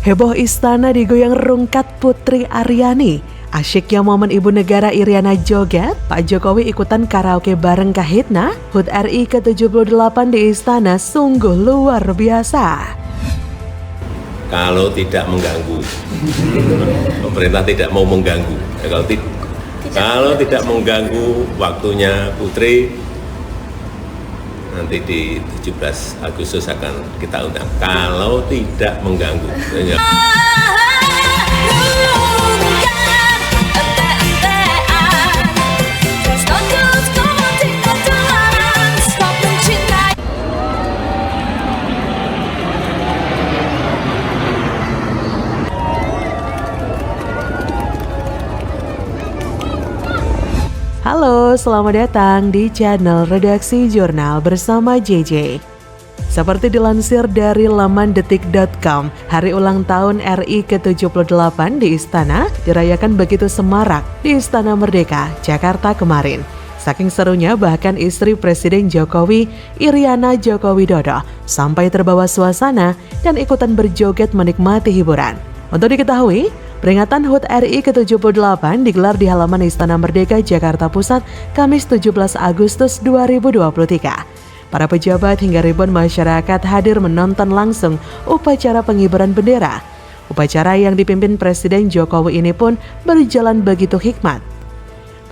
Heboh istana digoyang rungkat Putri Aryani. Asyiknya momen Ibu Negara Iriana joget, Pak Jokowi ikutan karaoke bareng Kahitna. HUT RI ke-78 di istana sungguh luar biasa. Kalau tidak mengganggu, pemerintah tidak mau mengganggu. Kalau tidak mengganggu waktunya Putri, nanti di 17 Agustus akan kita undang. Kalau tidak mengganggu. Halo, selamat datang di channel Redaksi Jurnal bersama JJ. Seperti dilansir dari laman detik.com, hari ulang tahun RI ke-78 di Istana dirayakan begitu semarak di Istana Merdeka, Jakarta kemarin. Saking serunya bahkan istri Presiden Jokowi, Iriana Joko Widodo, sampai terbawa suasana dan ikutan berjoget menikmati hiburan. Untuk diketahui, peringatan HUT RI ke-78 digelar di halaman Istana Merdeka, Jakarta Pusat, Kamis 17 Agustus 2023. Para pejabat hingga ribuan masyarakat hadir menonton langsung upacara pengibaran bendera. Upacara yang dipimpin Presiden Jokowi ini pun berjalan begitu hikmat.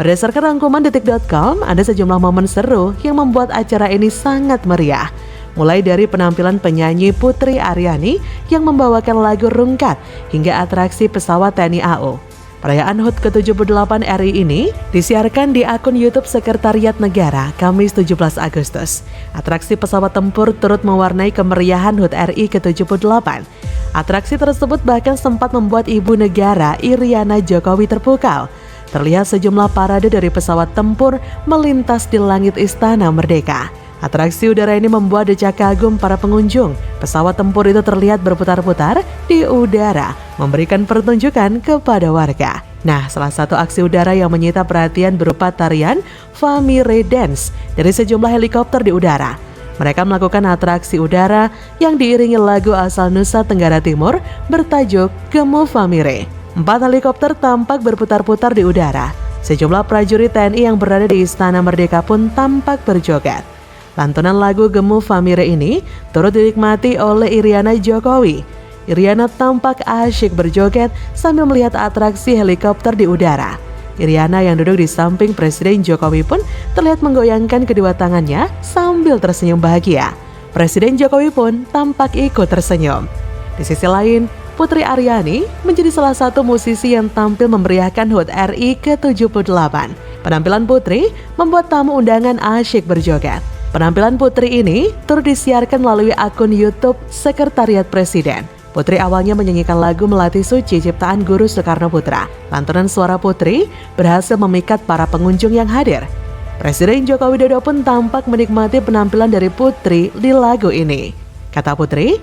Berdasarkan rangkuman detik.com, ada sejumlah momen seru yang membuat acara ini sangat meriah. Mulai dari penampilan penyanyi Putri Aryani yang membawakan lagu rungkat hingga atraksi pesawat TNI AU. Perayaan HUT ke-78 RI ini disiarkan di akun YouTube Sekretariat Negara Kamis 17 Agustus. Atraksi pesawat tempur turut mewarnai kemeriahan HUT RI ke-78. Atraksi tersebut bahkan sempat membuat Ibu Negara Iriana Jokowi terpukau. Terlihat sejumlah parade dari pesawat tempur melintas di langit Istana Merdeka. Atraksi udara ini membuat decak kagum para pengunjung. Pesawat tempur itu terlihat berputar-putar di udara, memberikan pertunjukan kepada warga. Nah, salah satu aksi udara yang menyita perhatian berupa tarian Famire Dance dari sejumlah helikopter di udara. Mereka melakukan atraksi udara yang diiringi lagu asal Nusa Tenggara Timur bertajuk Gemu Famire. 4 helikopter tampak berputar-putar di udara. Sejumlah prajurit TNI yang berada di Istana Merdeka pun tampak berjoget. Lantunan lagu Gemu Famire ini turut dinikmati oleh Iriana Jokowi. Iriana tampak asyik berjoget sambil melihat atraksi helikopter di udara. Iriana yang duduk di samping Presiden Jokowi pun terlihat menggoyangkan kedua tangannya sambil tersenyum bahagia. Presiden Jokowi pun tampak ikut tersenyum. Di sisi lain, Putri Aryani menjadi salah satu musisi yang tampil memeriahkan HUT RI ke-78. Penampilan Putri membuat tamu undangan asyik berjoget. Penampilan Putri ini turut disiarkan melalui akun YouTube Sekretariat Presiden. Putri awalnya menyanyikan lagu Melati Suci ciptaan Guru Soekarno Putra. Lantunan suara Putri berhasil memikat para pengunjung yang hadir. Presiden Joko Widodo pun tampak menikmati penampilan dari Putri di lagu ini. Kata Putri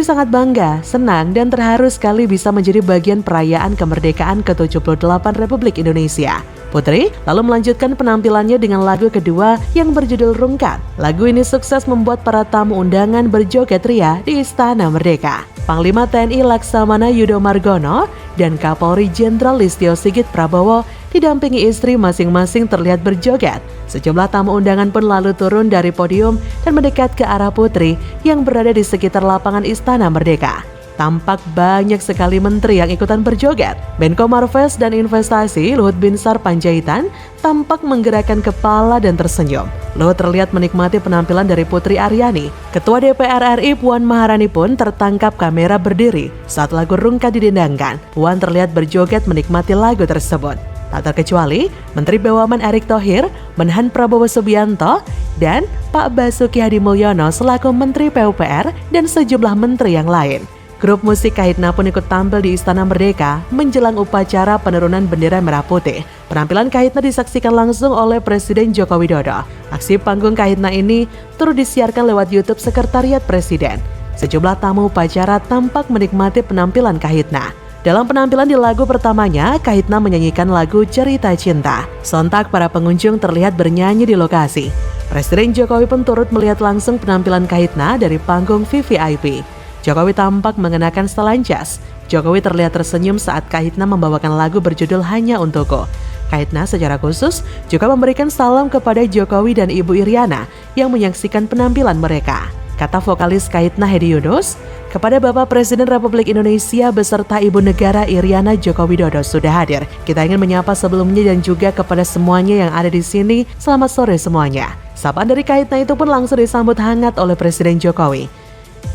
sangat bangga, senang, dan terharu sekali bisa menjadi bagian perayaan kemerdekaan ke-78 Republik Indonesia. Putri lalu melanjutkan penampilannya dengan lagu kedua yang berjudul Rungkat. Lagu ini sukses membuat para tamu undangan berjoget ria di Istana Merdeka. Panglima TNI Laksamana Yudo Margono dan Kapolri Jenderal Listio Sigit Prabowo didampingi istri masing-masing terlihat berjoget. Sejumlah tamu undangan pun lalu turun dari podium dan mendekat ke arah Putri yang berada di sekitar lapangan Istana Merdeka. Tampak banyak sekali menteri yang ikutan berjoget. Menko Marves dan Investasi Luhut Binsar Panjaitan tampak menggerakkan kepala dan tersenyum. Luhut terlihat menikmati penampilan dari Putri Aryani. Ketua DPR RI Puan Maharani pun tertangkap kamera berdiri saat lagu rungkat didendangkan. Puan terlihat berjoget menikmati lagu tersebut. Tak terkecuali Menteri BUMN Erick Thohir, Menhan Prabowo Subianto, dan Pak Basuki Hadimulyono selaku Menteri PUPR dan sejumlah menteri yang lain. Grup musik Kahitna pun ikut tampil di Istana Merdeka menjelang upacara penurunan bendera merah putih. Penampilan Kahitna disaksikan langsung oleh Presiden Joko Widodo. Aksi panggung Kahitna ini turut disiarkan lewat YouTube Sekretariat Presiden. Sejumlah tamu upacara tampak menikmati penampilan Kahitna. Dalam penampilan di lagu pertamanya, Kahitna menyanyikan lagu Cerita Cinta. Sontak para pengunjung terlihat bernyanyi di lokasi. Presiden Jokowi pun turut melihat langsung penampilan Kahitna dari panggung VVIP. Jokowi tampak mengenakan setelan jas. Jokowi terlihat tersenyum saat Kahitna membawakan lagu berjudul Hanya Untukku. Kahitna secara khusus juga memberikan salam kepada Jokowi dan Ibu Iriana yang menyaksikan penampilan mereka. Kata vokalis Kahitna Hedi Yunus, kepada Bapak Presiden Republik Indonesia beserta Ibu Negara Iriana Joko Widodo sudah hadir. Kita ingin menyapa sebelumnya dan juga kepada semuanya yang ada di sini. Selamat sore semuanya. Sapaan dari Kahitna itu pun langsung disambut hangat oleh Presiden Jokowi.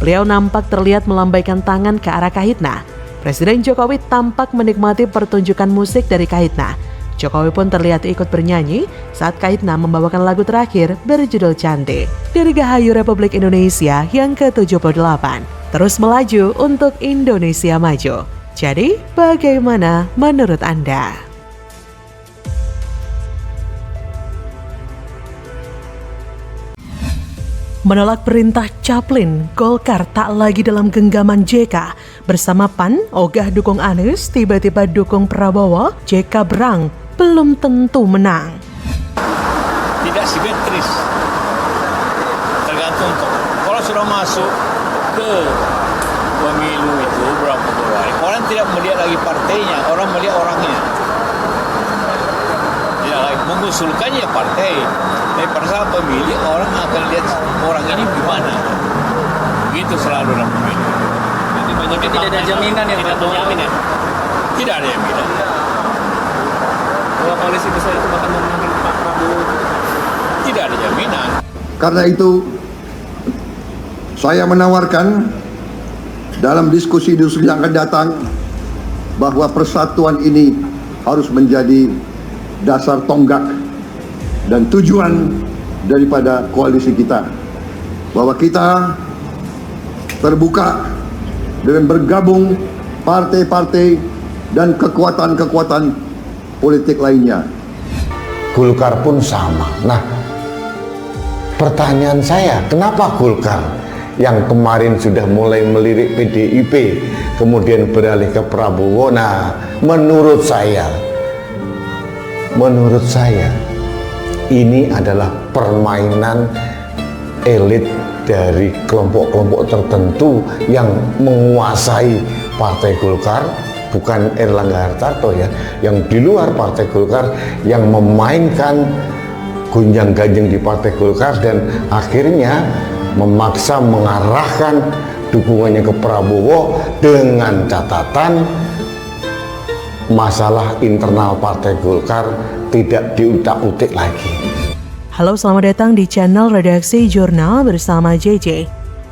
Beliau nampak terlihat melambaikan tangan ke arah Kahitna. Presiden Jokowi tampak menikmati pertunjukan musik dari Kahitna. Jokowi pun terlihat ikut bernyanyi saat Kahitna membawakan lagu terakhir berjudul Cantik. Dirgahayu Republik Indonesia yang ke-78. Terus melaju untuk Indonesia maju. Jadi, bagaimana menurut Anda? Menolak perintah Caplin, Golkar tak lagi dalam genggaman JK. Bersama PAN, ogah dukung Anies, tiba-tiba dukung Prabowo, JK berang, belum tentu menang. Tidak simetris, tergantung kalau sudah masuk ke pemilu itu berapa orang, orang tidak melihat lagi partainya, orang melihat orangnya. Tidak lagi mengusulkannya partai, tapi pada saat pemilih orang akan lihat orang ini gimana. Begitu selalu dalam pemilu. Jadi tidak ada jaminan ya Pak? Tidak ada jaminan. Bahwa koalisi besar itu bakal memenangkan Pak Prabowo. Tidak ada jaminan. Karena itu saya menawarkan dalam diskusi-diskusi yang akan datang bahwa persatuan ini harus menjadi dasar tonggak dan tujuan daripada koalisi kita. Bahwa kita terbuka dengan bergabung partai-partai dan kekuatan-kekuatan politik lainnya. Golkar pun sama. Nah, pertanyaan saya, kenapa Golkar yang kemarin sudah mulai melirik PDIP, kemudian beralih ke Prabowo? Nah, menurut saya, ini adalah permainan elit dari kelompok-kelompok tertentu yang menguasai Partai Golkar, bukan Erlangga Hartarto ya, yang di luar Partai Golkar yang memainkan gonjang-ganjing di Partai Golkar dan akhirnya memaksa mengarahkan dukungannya ke Prabowo dengan catatan masalah internal Partai Golkar tidak diutak-utik lagi. Halo, selamat datang di channel Redaksi Jurnal bersama JJ.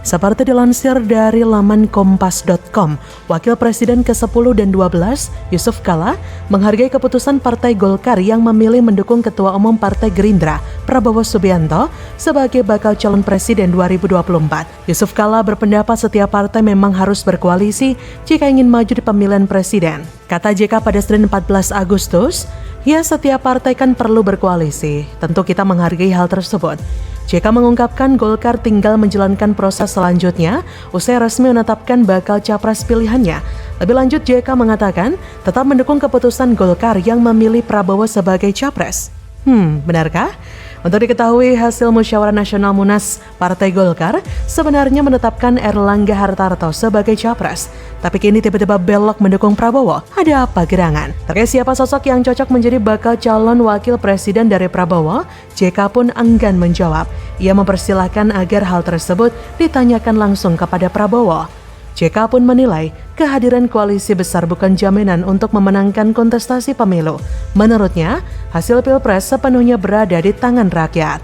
Seperti dilansir dari laman kompas.com, Wakil Presiden ke-10 dan 12, Yusuf Kala, menghargai keputusan Partai Golkar yang memilih mendukung Ketua Umum Partai Gerindra, Prabowo Subianto, sebagai bakal calon presiden 2024. Yusuf Kala berpendapat setiap partai memang harus berkoalisi jika ingin maju di pemilihan presiden. Kata JK pada Senin 14 Agustus, ya setiap partai kan perlu berkoalisi, tentu kita menghargai hal tersebut. JK mengungkapkan Golkar tinggal menjalankan proses selanjutnya usai resmi menetapkan bakal capres pilihannya. Lebih lanjut, JK mengatakan tetap mendukung keputusan Golkar yang memilih Prabowo sebagai capres. Benarkah? Untuk diketahui, hasil musyawarah nasional Munas Partai Golkar sebenarnya menetapkan Erlangga Hartarto sebagai capres. Tapi kini tiba-tiba belok mendukung Prabowo. Ada apa gerangan? Terkait siapa sosok yang cocok menjadi bakal calon wakil presiden dari Prabowo, JK pun enggan menjawab. Ia mempersilahkan agar hal tersebut ditanyakan langsung kepada Prabowo. JK pun menilai kehadiran koalisi besar bukan jaminan untuk memenangkan kontestasi pemilu. Menurutnya, hasil pilpres sepenuhnya berada di tangan rakyat.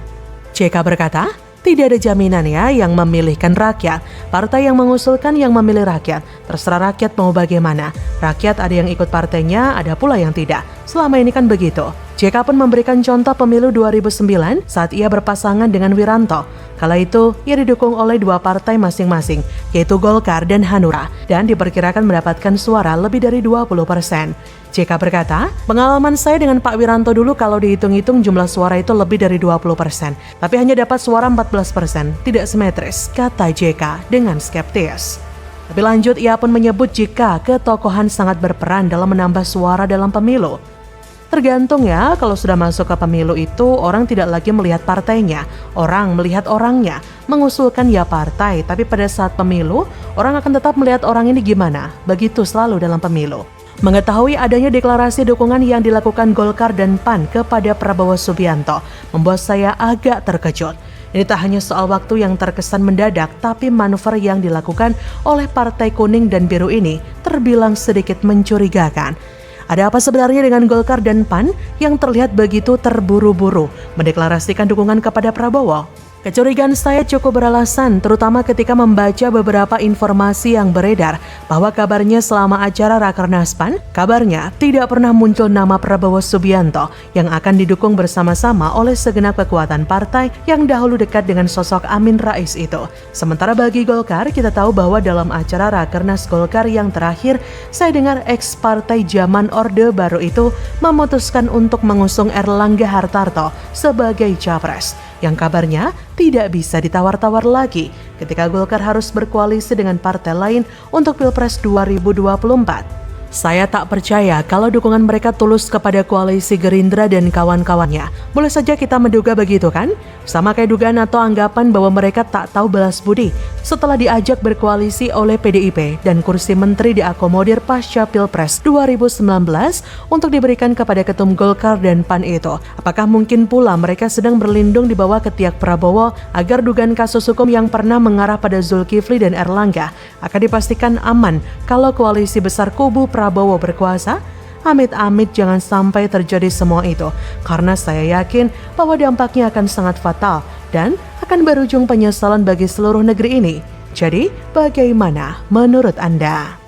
JK berkata, tidak ada jaminan ya yang memilihkan rakyat. Partai yang mengusulkan yang memilih rakyat. Terserah rakyat mau bagaimana. Rakyat ada yang ikut partainya, ada pula yang tidak. Selama ini kan begitu. JK pun memberikan contoh pemilu 2009 saat ia berpasangan dengan Wiranto. Kala itu, ia didukung oleh dua partai masing-masing, yaitu Golkar dan Hanura, dan diperkirakan mendapatkan suara lebih dari 20%. JK berkata, pengalaman saya dengan Pak Wiranto dulu kalau dihitung-hitung jumlah suara itu lebih dari 20%, tapi hanya dapat suara 14%, tidak simetris, kata JK dengan skeptis. Lebih lanjut, ia pun menyebut jika ketokohan sangat berperan dalam menambah suara dalam pemilu. Tergantung ya, kalau sudah masuk ke pemilu itu orang tidak lagi melihat partainya, orang melihat orangnya. Mengusulkan ya partai, tapi pada saat pemilu, orang akan tetap melihat orang ini gimana. Begitu selalu dalam pemilu. Mengetahui adanya deklarasi dukungan yang dilakukan Golkar dan PAN kepada Prabowo Subianto membuat saya agak terkejut. Ini tak hanya soal waktu yang terkesan mendadak, tapi manuver yang dilakukan oleh Partai Kuning dan Biru ini terbilang sedikit mencurigakan. Ada apa sebenarnya dengan Golkar dan PAN yang terlihat begitu terburu-buru mendeklarasikan dukungan kepada Prabowo? Kecurigaan saya cukup beralasan, terutama ketika membaca beberapa informasi yang beredar bahwa kabarnya selama acara Rakernas PAN, kabarnya tidak pernah muncul nama Prabowo Subianto yang akan didukung bersama-sama oleh segenap kekuatan partai yang dahulu dekat dengan sosok Amin Rais itu. Sementara bagi Golkar, kita tahu bahwa dalam acara Rakernas Golkar yang terakhir, saya dengar ex-partai zaman Orde Baru itu memutuskan untuk mengusung Erlangga Hartarto sebagai capres, yang kabarnya tidak bisa ditawar-tawar lagi ketika Golkar harus berkoalisi dengan partai lain untuk Pilpres 2024. Saya tak percaya kalau dukungan mereka tulus kepada koalisi Gerindra dan kawan-kawannya. Boleh saja kita menduga begitu kan? Sama kayak dugaan atau anggapan bahwa mereka tak tahu balas budi setelah diajak berkoalisi oleh PDIP dan kursi menteri diakomodir pasca Pilpres 2019 untuk diberikan kepada ketum Golkar dan PAN itu. Apakah mungkin pula mereka sedang berlindung di bawah ketiak Prabowo agar dugaan kasus hukum yang pernah mengarah pada Zulkifli dan Erlangga akan dipastikan aman kalau koalisi besar kubu Prabowo berkuasa? Amit-amit jangan sampai terjadi semua itu, karena saya yakin bahwa dampaknya akan sangat fatal dan akan berujung penyesalan bagi seluruh negeri ini. Jadi, bagaimana menurut Anda?